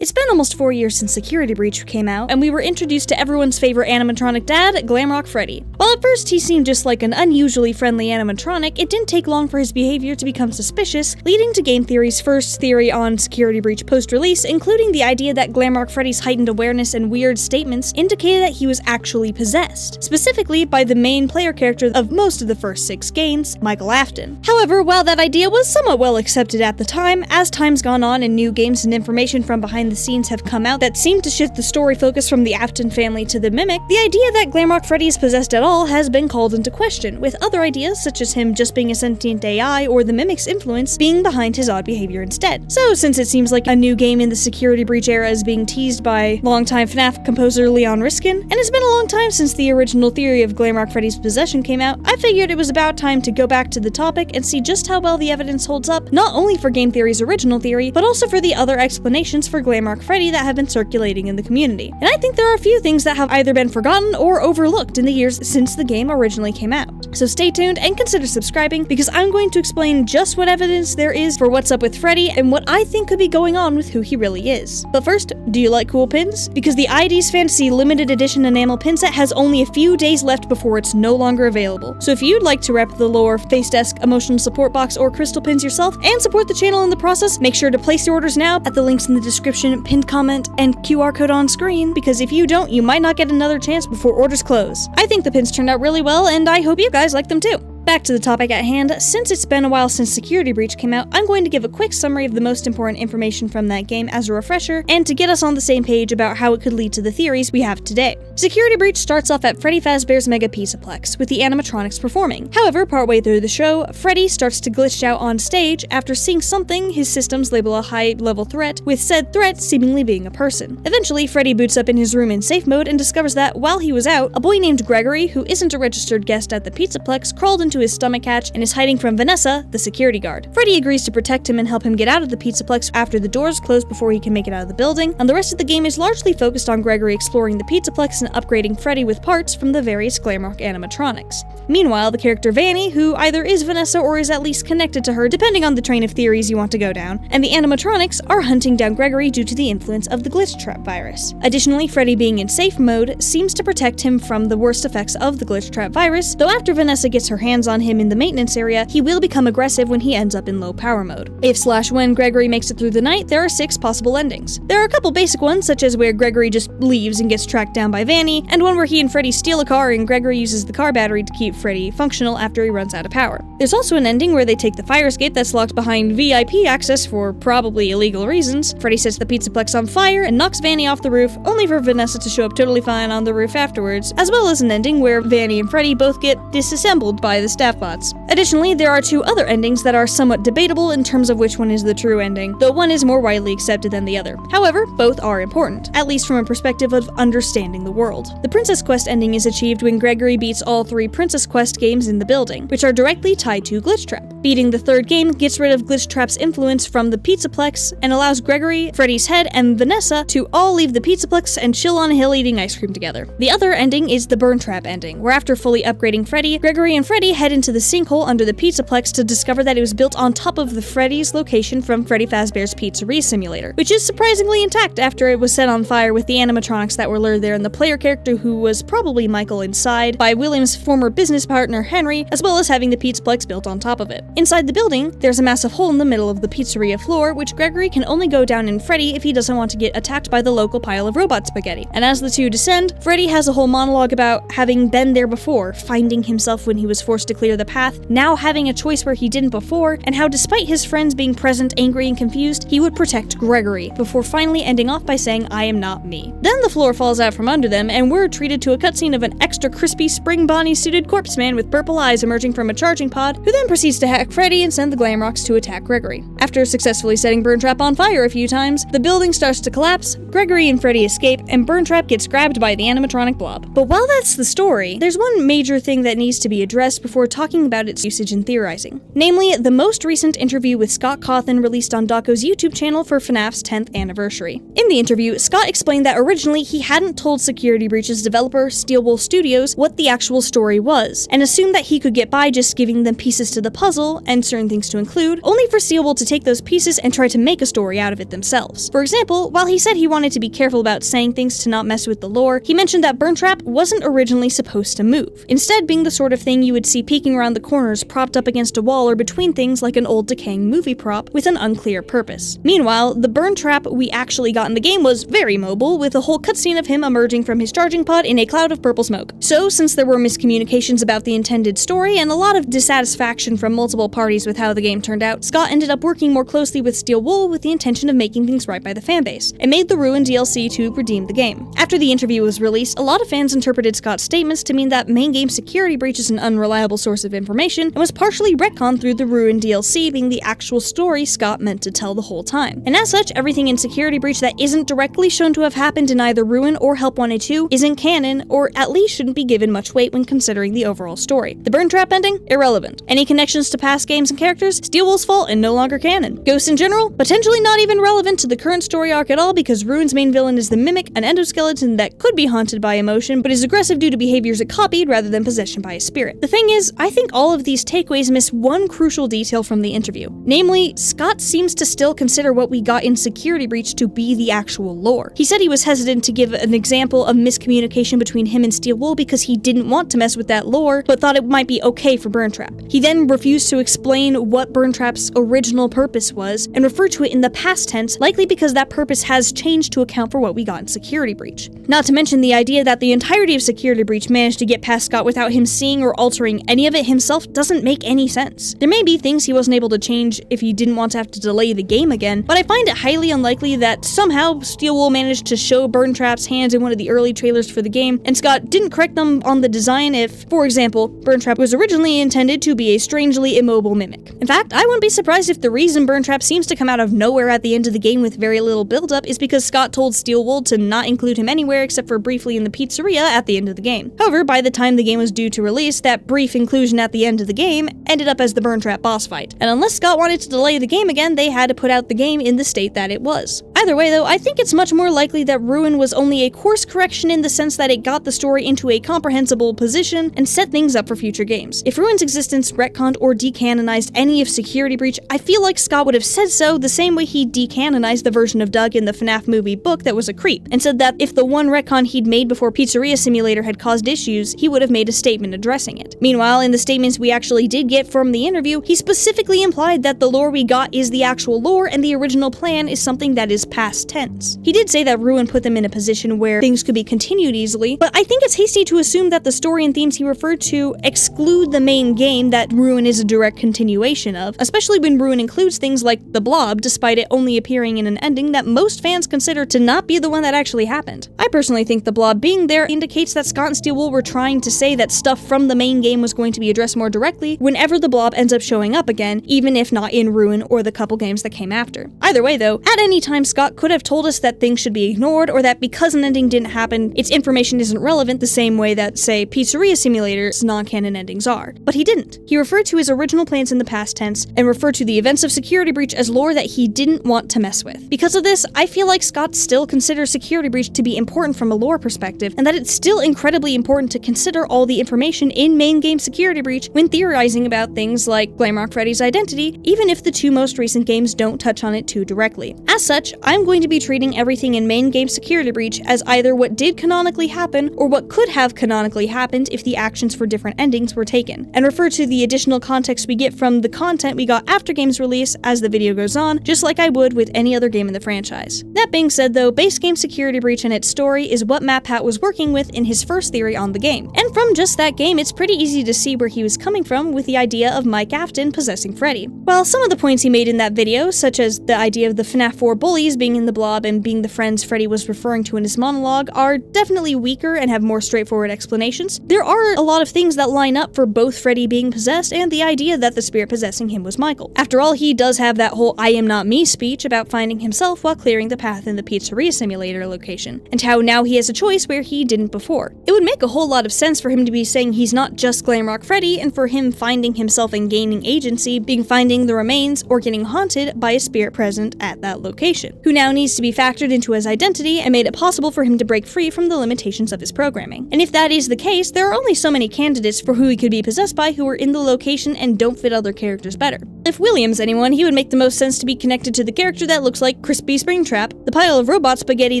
It's been almost 4 years since Security Breach came out, and we were introduced to everyone's favorite animatronic dad, Glamrock Freddy. While at first he seemed just like an unusually friendly animatronic, it didn't take long for his behavior to become suspicious, leading to Game Theory's first theory on Security Breach post-release, including the idea that Glamrock Freddy's heightened awareness and weird statements indicated that he was actually possessed, specifically by the main player character of most of the first 6 games, Michael Afton. However, while that idea was somewhat well accepted at the time, as time's gone on and new games and information from behind the scenes have come out that seem to shift the story focus from the Afton family to the Mimic, the idea that Glamrock Freddy is possessed at all has been called into question, with other ideas such as him just being a sentient AI or the Mimic's influence being behind his odd behavior instead. So since it seems like a new game in the Security Breach era is being teased by longtime FNAF composer Leon Riskin, and it's been a long time since the original theory of Glamrock Freddy's possession came out, I figured it was about time to go back to the topic and see just how well the evidence holds up, not only for Game Theory's original theory, but also for the other explanations for Glamrock Freddy that have been circulating in the community. And I think there are a few things that have either been forgotten or overlooked in the years since the game originally came out. So stay tuned and consider subscribing, because I'm going to explain just what evidence there is for what's up with Freddy and what I think could be going on with who he really is. But first, do you like cool pins? Because the ID's Fantasy limited edition enamel pin set has only a few days left before it's no longer available. So if you'd like to rep the lore, face desk, emotional support box, or crystal pins yourself and support the channel in the process, make sure to place your orders now at the links in the description, pinned comment, and QR code on screen, because if you don't, you might not get another chance before orders close. I think the pins turned out really well, and I hope you guys like them too. Back to the topic at hand, since it's been a while since Security Breach came out, I'm going to give a quick summary of the most important information from that game as a refresher, and to get us on the same page about how it could lead to the theories we have today. Security Breach starts off at Freddy Fazbear's Mega Pizzaplex, with the animatronics performing. However, partway through the show, Freddy starts to glitch out on stage after seeing something his systems label a high-level threat, with said threat seemingly being a person. Eventually, Freddy boots up in his room in safe mode and discovers that, while he was out, a boy named Gregory, who isn't a registered guest at the Pizzaplex, crawled into his stomach hatch and is hiding from Vanessa, the security guard. Freddy agrees to protect him and help him get out of the Pizzaplex after the doors close before he can make it out of the building, and the rest of the game is largely focused on Gregory exploring the Pizzaplex and upgrading Freddy with parts from the various Glamrock animatronics. Meanwhile, the character Vanny, who either is Vanessa or is at least connected to her depending on the train of theories you want to go down, and the animatronics are hunting down Gregory due to the influence of the glitch trap virus. Additionally, Freddy being in safe mode seems to protect him from the worst effects of the glitch trap virus, though after Vanessa gets her hands on him in the maintenance area, he will become aggressive when he ends up in low power mode. If/when Gregory makes it through the night, there are 6 possible endings. There are a couple basic ones, such as where Gregory just leaves and gets tracked down by Vanny, and one where he and Freddy steal a car and Gregory uses the car battery to keep Freddy functional after he runs out of power. There's also an ending where they take the fire escape that's locked behind VIP access for probably illegal reasons. Freddy sets the Pizzaplex on fire and knocks Vanny off the roof, only for Vanessa to show up totally fine on the roof afterwards, as well as an ending where Vanny and Freddy both get disassembled by the staff bots. Additionally, there are 2 other endings that are somewhat debatable in terms of which one is the true ending, though one is more widely accepted than the other. However, both are important, at least from a perspective of understanding the world. The Princess Quest ending is achieved when Gregory beats all 3 Princess Quest games in the building, which are directly tied to Glitch Trap. Beating the 3rd game gets rid of Glitch Trap's influence from the Pizzaplex and allows Gregory, Freddy's head, and Vanessa to all leave the Pizzaplex and chill on a hill eating ice cream together. The other ending is the Burn Trap ending, where after fully upgrading Freddy, Gregory and Freddy head into the sinkhole under the Pizzaplex to discover that it was built on top of the Freddy's location from Freddy Fazbear's Pizzeria Simulator, which is surprisingly intact after it was set on fire with the animatronics that were lured there and the player character who was probably Michael inside by William's former business partner Henry, as well as having the Pizzaplex built on top of it. Inside the building, there's a massive hole in the middle of the pizzeria floor, which Gregory can only go down in Freddy if he doesn't want to get attacked by the local pile of robot spaghetti. And as the 2 descend, Freddy has a whole monologue about having been there before, finding himself when he was forced to clear the path, now having a choice where he didn't before, and how despite his friends being present, angry, and confused, he would protect Gregory, before finally ending off by saying, "I am not me." Then the floor falls out from under them, and we're treated to a cutscene of an extra crispy spring bonnie-suited corpse man with purple eyes emerging from a charging pod, who then proceeds to hack Freddy and send the Glamrocks to attack Gregory. After successfully setting Burn Trap on fire a few times, the building starts to collapse, Gregory and Freddy escape, and Burn Trap gets grabbed by the animatronic blob. But while that's the story, there's one major thing that needs to be addressed before talking about its usage in theorizing. Namely, the most recent interview with Scott Cawthon released on Daco's YouTube channel for FNAF's 10th anniversary. In the interview, Scott explained that originally he hadn't told Security Breach's developer, Steelwolf Studios, what the actual story was, and assumed that he could get by just giving them pieces to the puzzle handle and certain things to include, only for Steelwool to take those pieces and try to make a story out of it themselves. For example, while he said he wanted to be careful about saying things to not mess with the lore, he mentioned that Burntrap wasn't originally supposed to move, instead being the sort of thing you would see peeking around the corners propped up against a wall or between things like an old decaying movie prop with an unclear purpose. Meanwhile, the Burntrap we actually got in the game was very mobile, with a whole cutscene of him emerging from his charging pod in a cloud of purple smoke. So, since there were miscommunications about the intended story and a lot of dissatisfaction from multiple parties with how the game turned out, Scott ended up working more closely with Steelwool with the intention of making things right by the fanbase, and made the Ruin DLC to redeem the game. After the interview was released, a lot of fans interpreted Scott's statements to mean that main game security breach is an unreliable source of information and was partially retconned through the Ruin DLC being the actual story Scott meant to tell the whole time. And as such, everything in security breach that isn't directly shown to have happened in either Ruin or Help Wanted 2 isn't canon, or at least shouldn't be given much weight when considering the overall story. The Burntrap ending? Irrelevant. Any connections to past games and characters? Steelwool's fault and no longer canon. Ghosts in general? Potentially not even relevant to the current story arc at all, because Ruin's main villain is the Mimic, an endoskeleton that could be haunted by emotion, but is aggressive due to behaviors it copied rather than possession by a spirit. The thing is, I think all of these takeaways miss one crucial detail from the interview. Namely, Scott seems to still consider what we got in Security Breach to be the actual lore. He said he was hesitant to give an example of miscommunication between him and Steelwool because he didn't want to mess with that lore, but thought it might be okay for Burntrap. He then refused to explain what Burntrap's original purpose was, and referred to it in the past tense, likely because that purpose has changed to account for what we got in Security Breach. Not to mention the idea that the entirety of Security Breach managed to get past Scott without him seeing or altering any of it himself doesn't make any sense. There may be things he wasn't able to change if he didn't want to have to delay the game again, but I find it highly unlikely that somehow Steelwool managed to show Burntrap's hands in one of the early trailers for the game, and Scott didn't correct them on the design if, for example, Burntrap was originally intended to be a strangely immobile mimic. In fact, I wouldn't be surprised if the reason Burntrap seems to come out of nowhere at the end of the game with very little build-up is because Scott told Steelwool to not include him anywhere except for briefly in the pizzeria at the end of the game. However, by the time the game was due to release, that brief inclusion at the end of the game ended up as the Burntrap boss fight. And unless Scott wanted to delay the game again, they had to put out the game in the state that it was. Either way though, I think it's much more likely that Ruin was only a course correction in the sense that it got the story into a comprehensible position and set things up for future games. If Ruin's existence retconned or decanonized any of Security Breach, I feel like Scott would have said so the same way he decanonized the version of Doug in the FNAF movie book that was a creep, and said that if the one retcon he'd made before Pizzeria Simulator had caused issues, he would have made a statement addressing it. Meanwhile, in the statements we actually did get from the interview, he specifically implied that the lore we got is the actual lore and the original plan is something that is past tense. He did say that Ruin put them in a position where things could be continued easily, but I think it's hasty to assume that the story and themes he referred to exclude the main game that Ruin is a direct continuation of, especially when Ruin includes things like the Blob, despite it only appearing in an ending that most fans consider to not be the one that actually happened. I personally think the Blob being there indicates that Scott and Steelwool were trying to say that stuff from the main game was going to be addressed more directly whenever the Blob ends up showing up again, even if not in Ruin or the couple games that came after. Either way though, at any time Scott could have told us that things should be ignored, or that because an ending didn't happen, its information isn't relevant the same way that, say, Pizzeria Simulator's non-canon endings are. But he didn't. He referred to his original plans in the past tense, and referred to the events of Security Breach as lore that he didn't want to mess with. Because of this, I feel like Scott still considers Security Breach to be important from a lore perspective, and that it's still incredibly important to consider all the information in main game Security Breach when theorizing about things like Glamrock Freddy's identity, even if the two most recent games don't touch on it too directly. As such, I'm going to be treating everything in main game Security Breach as either what did canonically happen, or what could have canonically happened if the actions for different endings were taken, and refer to the additional context we get from the content we got after game's release as the video goes on, just like I would with any other game in the franchise. That being said though, base game Security Breach and its story is what MatPat was working with in his first theory on the game, and from just that game it's pretty easy to see where he was coming from with the idea of Mike Afton possessing Freddy. While some of the points he made in that video, such as the idea of the FNAF 4 bullies being in the Blob and being the friends Freddy was referring to in his monologue, are definitely weaker and have more straightforward explanations, there are a lot of things that line up for both Freddy being possessed and the idea that the spirit possessing him was Michael. After all, he does have that whole "I am not me" speech about finding himself while clearing the path in the Pizzeria Simulator location, and how now he has a choice where he didn't before. It would make a whole lot of sense for him to be saying he's not just Glamrock Freddy, and for him finding himself and gaining agency being finding the remains or getting haunted by a spirit present at that location. who now needs to be factored into his identity and made it possible for him to break free from the limitations of his programming. And if that is the case, there are only so many candidates for who he could be possessed by who are in the location and don't fit other characters better. If William's anyone, he would make the most sense to be connected to the character that looks like Crispy Springtrap. The pile of robot spaghetti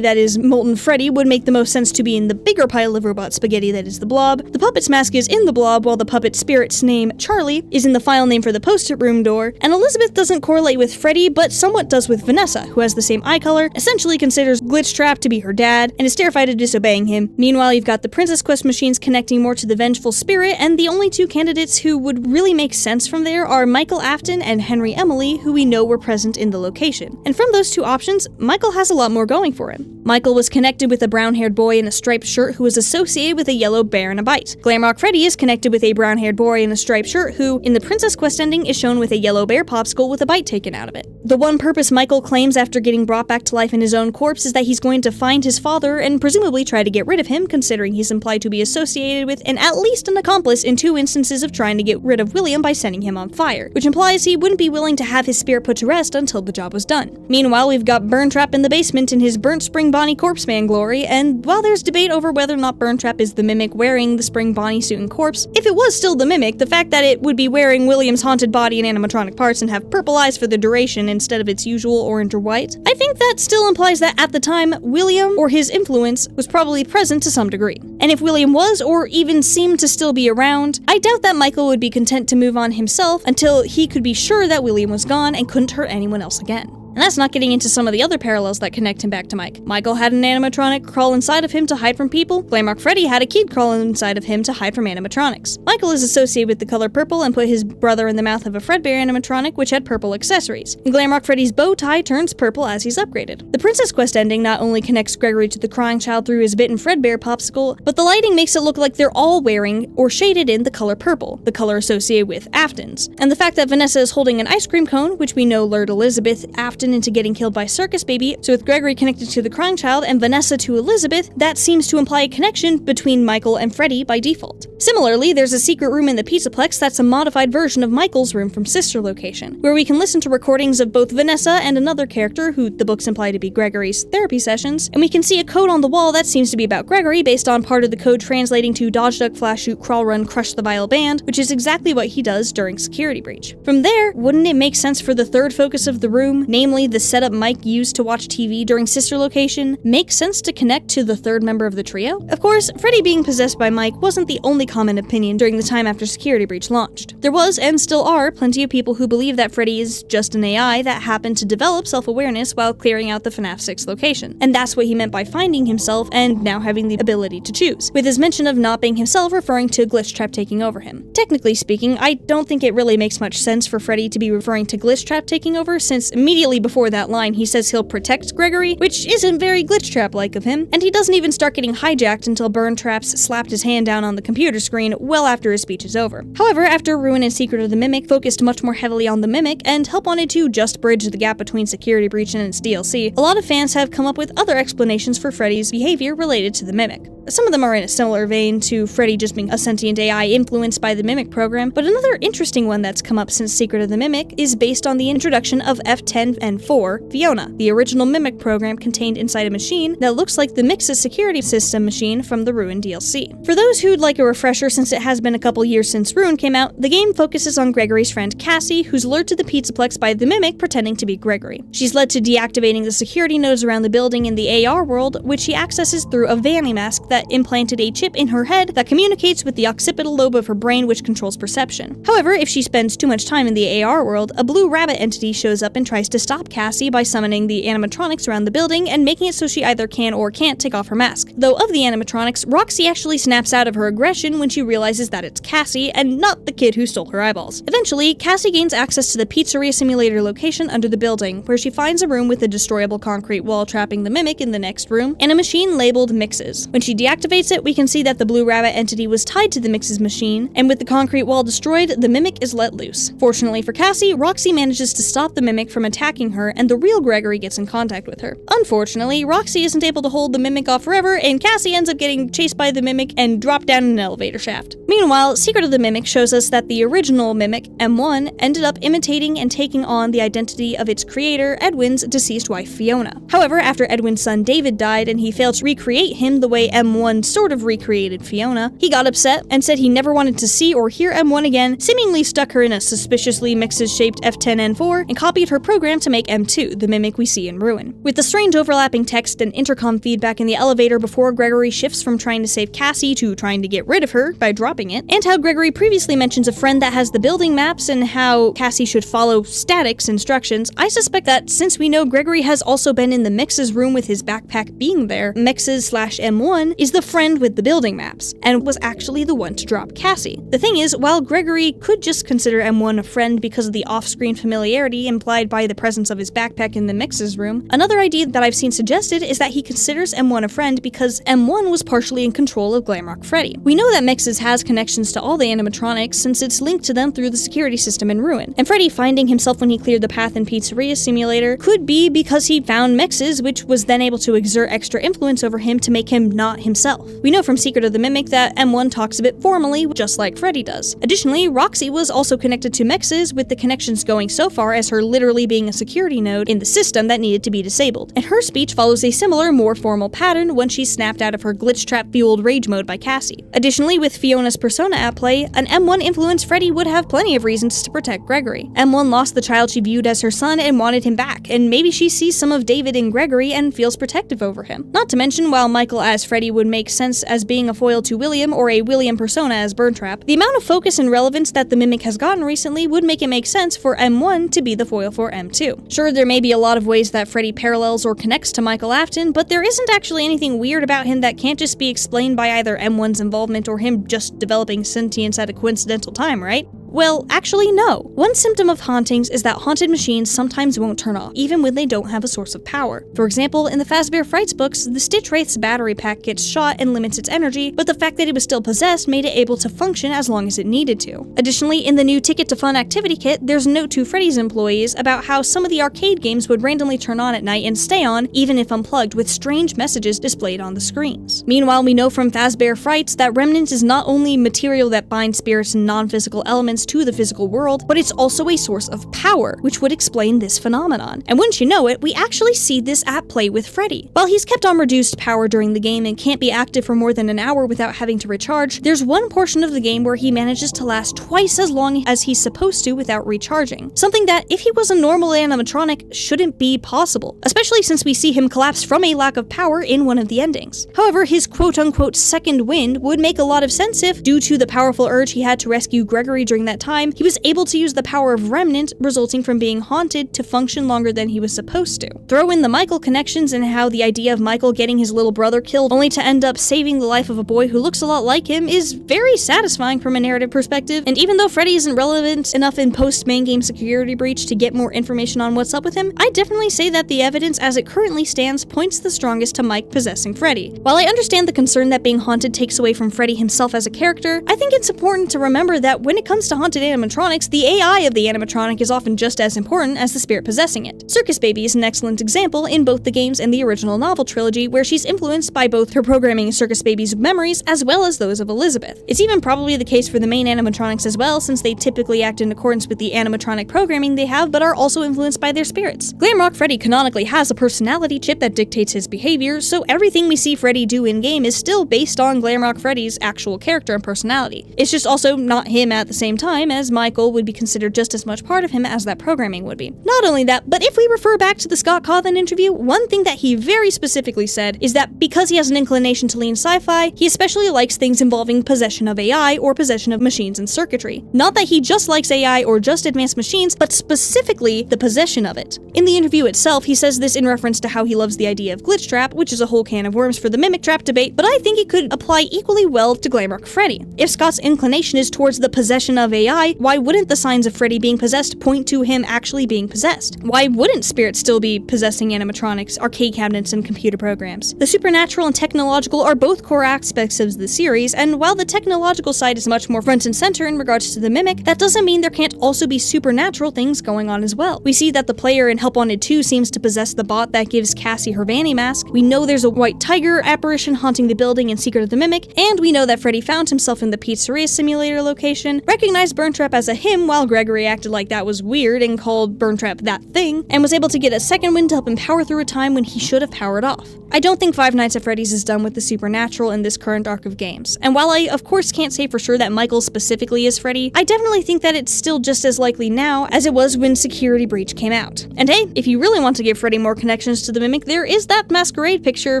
that is Molten Freddy would make the most sense to be in the bigger pile of robot spaghetti that is the Blob. The puppet's mask is in the Blob, while the puppet spirit's name, Charlie, is in the file name for the post-it room door. And Elizabeth doesn't correlate with Freddy, but somewhat does with Vanessa, who has the same eye color, essentially considers Glitchtrap to be her dad, and is terrified of disobeying him. Meanwhile, you've got the Princess Quest machines connecting more to the vengeful spirit, and the only two candidates who would really make sense from there are Michael Afton and Henry Emily, who we know were present in the location. And from those two options, Michael has a lot more going for him. Michael was connected with a brown-haired boy in a striped shirt who was associated with a yellow bear and a bite. Glamrock Freddy is connected with a brown-haired boy in a striped shirt who, in the Princess Quest ending, is shown with a yellow bear popsicle with a bite taken out of it. The one purpose Michael claims after getting brought back to life in his own corpse is that he's going to find his father and presumably try to get rid of him, considering he's implied to be associated with and at least an accomplice in 2 instances of trying to get rid of William by setting him on fire, which implies he wouldn't be willing to have his spirit put to rest until the job was done. Meanwhile, we've got Burntrap in the basement in his burnt spring Bonnie corpse man glory, and while there's debate over whether or not Burntrap is the mimic wearing the spring Bonnie suit and corpse, if it was still the mimic, the fact that it would be wearing William's haunted body and animatronic parts and have purple eyes for the duration instead of its usual orange or white, I think that still implies that at the time, William, or his influence, was probably present to some degree. And if William was, or even seemed to still be around, I doubt that Michael would be content to move on himself until he could be sure that William was gone and couldn't hurt anyone else again. And that's not getting into some of the other parallels that connect him back to Mike. Michael had an animatronic crawl inside of him to hide from people. Glamrock Freddy had a kid crawl inside of him to hide from animatronics. Michael is associated with the color purple and put his brother in the mouth of a Fredbear animatronic which had purple accessories. And Glamrock Freddy's bow tie turns purple as he's upgraded. The Princess Quest ending not only connects Gregory to the crying child through his bitten Fredbear popsicle, but the lighting makes it look like they're all wearing or shaded in the color purple, the color associated with Afton's. And the fact that Vanessa is holding an ice cream cone, which we know lured Elizabeth Afton into getting killed by Circus Baby, so with Gregory connected to the crying child and Vanessa to Elizabeth, that seems to imply a connection between Michael and Freddy by default. Similarly, there's a secret room in the Pizzaplex that's a modified version of Michael's room from Sister Location, where we can listen to recordings of both Vanessa and another character who the books imply to be Gregory's therapy sessions, and we can see a code on the wall that seems to be about Gregory based on part of the code translating to dodge, duck, flash, shoot, crawl, run, crush the vile band, which is exactly what he does during Security Breach. From there, wouldn't it make sense for the third focus of the room, namely the setup Mike used to watch TV during Sister Location, make sense to connect to the third member of the trio? Of course, Freddy being possessed by Mike wasn't the only common opinion during the time after Security Breach launched. There was, and still are, plenty of people who believe that Freddy is just an AI that happened to develop self-awareness while clearing out the FNAF 6 location. And that's what he meant by finding himself and now having the ability to choose, with his mention of not being himself referring to Glitchtrap taking over him. Technically speaking, I don't think it really makes much sense for Freddy to be referring to Glitchtrap taking over, since immediately before that line he says he'll protect Gregory, which isn't very Glitchtrap-like of him, and he doesn't even start getting hijacked until Burntraps slapped his hand down on the computer screen well after his speech is over. However, after Ruin and Secret of the Mimic focused much more heavily on the Mimic, and Help wanted to just bridge the gap between Security Breach and its DLC, a lot of fans have come up with other explanations for Freddy's behavior related to the Mimic. Some of them are in a similar vein to Freddy just being a sentient AI influenced by the Mimic program, but another interesting one that's come up since Secret of the Mimic is based on the introduction of F10 and 4, Fiona, the original Mimic program contained inside a machine that looks like the Mix's security system machine from the Ruin DLC. For those who'd like a refresher, since it has been a couple years since Ruin came out, the game focuses on Gregory's friend Cassie, who's lured to the Pizzaplex by the Mimic pretending to be Gregory. She's led to deactivating the security nodes around the building in the AR world, which she accesses through a Vanny mask that implanted a chip in her head that communicates with the occipital lobe of her brain, which controls perception. However, if she spends too much time in the AR world, a blue rabbit entity shows up and tries to stop Cassie by summoning the animatronics around the building and making it so she either can or can't take off her mask. Though of the animatronics, Roxy actually snaps out of her aggression when she realizes that it's Cassie and not the kid who stole her eyeballs. Eventually, Cassie gains access to the pizzeria simulator location under the building, where she finds a room with a destroyable concrete wall trapping the Mimic in the next room, and a machine labeled Mixes. When she deactivates it, we can see that the blue rabbit entity was tied to the Mix's machine, and with the concrete wall destroyed, the Mimic is let loose. Fortunately for Cassie, Roxy manages to stop the Mimic from attacking her, and the real Gregory gets in contact with her. Unfortunately, Roxy isn't able to hold the Mimic off forever, and Cassie ends up getting chased by the Mimic and dropped down an elevator shaft. Meanwhile, Secret of the Mimic shows us that the original Mimic, M1, ended up imitating and taking on the identity of its creator, Edwin's deceased wife, Fiona. However, after Edwin's son David died and he failed to recreate him the way M1 sort of recreated Fiona, he got upset and said he never wanted to see or hear M1 again, seemingly stuck her in a suspiciously Mixes-shaped F10N4, and copied her program to make M2, the Mimic we see in Ruin. With the strange overlapping text and intercom feedback in the elevator before Gregory shifts from trying to save Cassie to trying to get rid of her by dropping it, and how Gregory previously mentions a friend that has the building maps and how Cassie should follow Static's instructions, I suspect that since we know Gregory has also been in the Mixes room with his backpack being there, Mixes/M1 is the friend with the building maps, and was actually the one to drop Cassie. The thing is, while Gregory could just consider M1 a friend because of the off-screen familiarity implied by the presence of his backpack in the Mixes room, another idea that I've seen suggested is that he considers M1 a friend because M1 was partially in control of Glamrock Freddy. We know that Mixes has connections to all the animatronics since it's linked to them through the security system in Ruin, and Freddy finding himself when he cleared the path in Pizzeria Simulator could be because he found Mixes, which was then able to exert extra influence over him to make him not himself. We know from Secret of the Mimic that M1 talks a bit formally, just like Freddy does. Additionally, Roxy was also connected to Mixes, with the connections going so far as her literally being a security node in the system that needed to be disabled, and her speech follows a similar, more formal pattern when she's snapped out of her glitch trap-fueled rage mode by Cassie. Additionally, with Fiona's persona at play, an M1 influenced Freddy would have plenty of reasons to protect Gregory. M1 lost the child she viewed as her son and wanted him back, and maybe she sees some of David in Gregory and feels protective over him. Not to mention, while Michael as Freddy would make sense as being a foil to William or a William persona as Burntrap, the amount of focus and relevance that the Mimic has gotten recently would make it make sense for M1 to be the foil for M2. Sure, there may be a lot of ways that Freddy parallels or connects to Michael Afton, but there isn't actually anything weird about him that can't just be explained by either M1's involvement or him just developing sentience at a coincidental time, right? Well, actually no. One symptom of hauntings is that haunted machines sometimes won't turn off, even when they don't have a source of power. For example, in the Fazbear Frights books, the Stitch Wraith's battery pack gets shot and limits its energy, but the fact that it was still possessed made it able to function as long as it needed to. Additionally, in the new Ticket to Fun activity kit, there's a note to Freddy's employees about how some of the arcade games would randomly turn on at night and stay on, even if unplugged, with strange messages displayed on the screens. Meanwhile, we know from Fazbear Frights that Remnant is not only material that binds spirits and non-physical elements to the physical world, but it's also a source of power, which would explain this phenomenon. And wouldn't you know it, we actually see this at play with Freddy. While he's kept on reduced power during the game and can't be active for more than an hour without having to recharge, there's one portion of the game where he manages to last twice as long as he's supposed to without recharging. Something that, if he was a normal animatronic, shouldn't be possible, especially since we see him collapse from a lack of power in one of the endings. However, his quote-unquote second wind would make a lot of sense if, due to the powerful urge he had to rescue Gregory during that time, he was able to use the power of Remnant, resulting from being haunted, to function longer than he was supposed to. Throw in the Michael connections and how the idea of Michael getting his little brother killed only to end up saving the life of a boy who looks a lot like him is very satisfying from a narrative perspective, and even though Freddy isn't relevant enough in post-main game security breach to get more information on what's up with him, I definitely say that the evidence as it currently stands points the strongest to Mike possessing Freddy. While I understand the concern that being haunted takes away from Freddy himself as a character, I think it's important to remember that when it comes to haunted animatronics, the AI of the animatronic is often just as important as the spirit possessing it. Circus Baby is an excellent example in both the games and the original novel trilogy, where she's influenced by both her programming Circus Baby's memories as well as those of Elizabeth. It's even probably the case for the main animatronics as well, since they typically act in accordance with the animatronic programming they have but are also influenced by their spirits. Glamrock Freddy canonically has a personality chip that dictates his behavior, so everything we see Freddy do in-game is still based on Glamrock Freddy's actual character and personality. It's just also not him at the same time, as Michael would be considered just as much part of him as that programming would be. Not only that, but if we refer back to the Scott Cawthon interview, one thing that he very specifically said is that because he has an inclination to lean sci-fi, he especially likes things involving possession of AI or possession of machines and circuitry. Not that he just likes AI or just advanced machines, but specifically the possession of it. In the interview itself, he says this in reference to how he loves the idea of glitch trap, which is a whole can of worms for the mimic trap debate, but I think it could apply equally well to Glamrock Freddy. If Scott's inclination is towards the possession of AI, why wouldn't the signs of Freddy being possessed point to him actually being possessed? Why wouldn't spirits still be possessing animatronics, arcade cabinets, and computer programs? The supernatural and technological are both core aspects of the series, and while the technological side is much more front and center in regards to the Mimic, that doesn't mean there can't also be supernatural things going on as well. We see that the player in Help Wanted 2 seems to possess the bot that gives Cassie her Vanny mask, we know there's a white tiger apparition haunting the building in Secret of the Mimic, and we know that Freddy found himself in the pizzeria simulator location, recognized Burntrap as a him while Gregory acted like that was weird and called Burntrap that thing, and was able to get a second wind to help him power through a time when he should have powered off. I don't think Five Nights at Freddy's is done with the supernatural in this current arc of games, and while I of course can't say for sure that Michael specifically is Freddy, I definitely think that it's still just as likely now as it was when Security Breach came out. And hey, if you really want to give Freddy more connections to the Mimic, there is that masquerade picture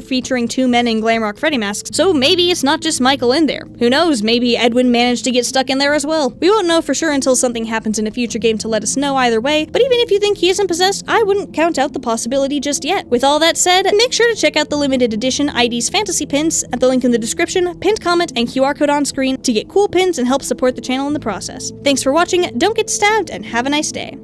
featuring two men in Glamrock Freddy masks, so maybe it's not just Michael in there. Who knows, maybe Edwin managed to get stuck in there as well. We won't know for sure until something happens in a future game to let us know either way, but even if you think he isn't possessed, I wouldn't count out the possibility just yet. With all that said, make sure to check out the limited edition ID's fantasy pins at the link in the description, pinned comment, and QR code on screen to get cool pins and help support the channel in the process. Thanks for watching, don't get stabbed, and have a nice day.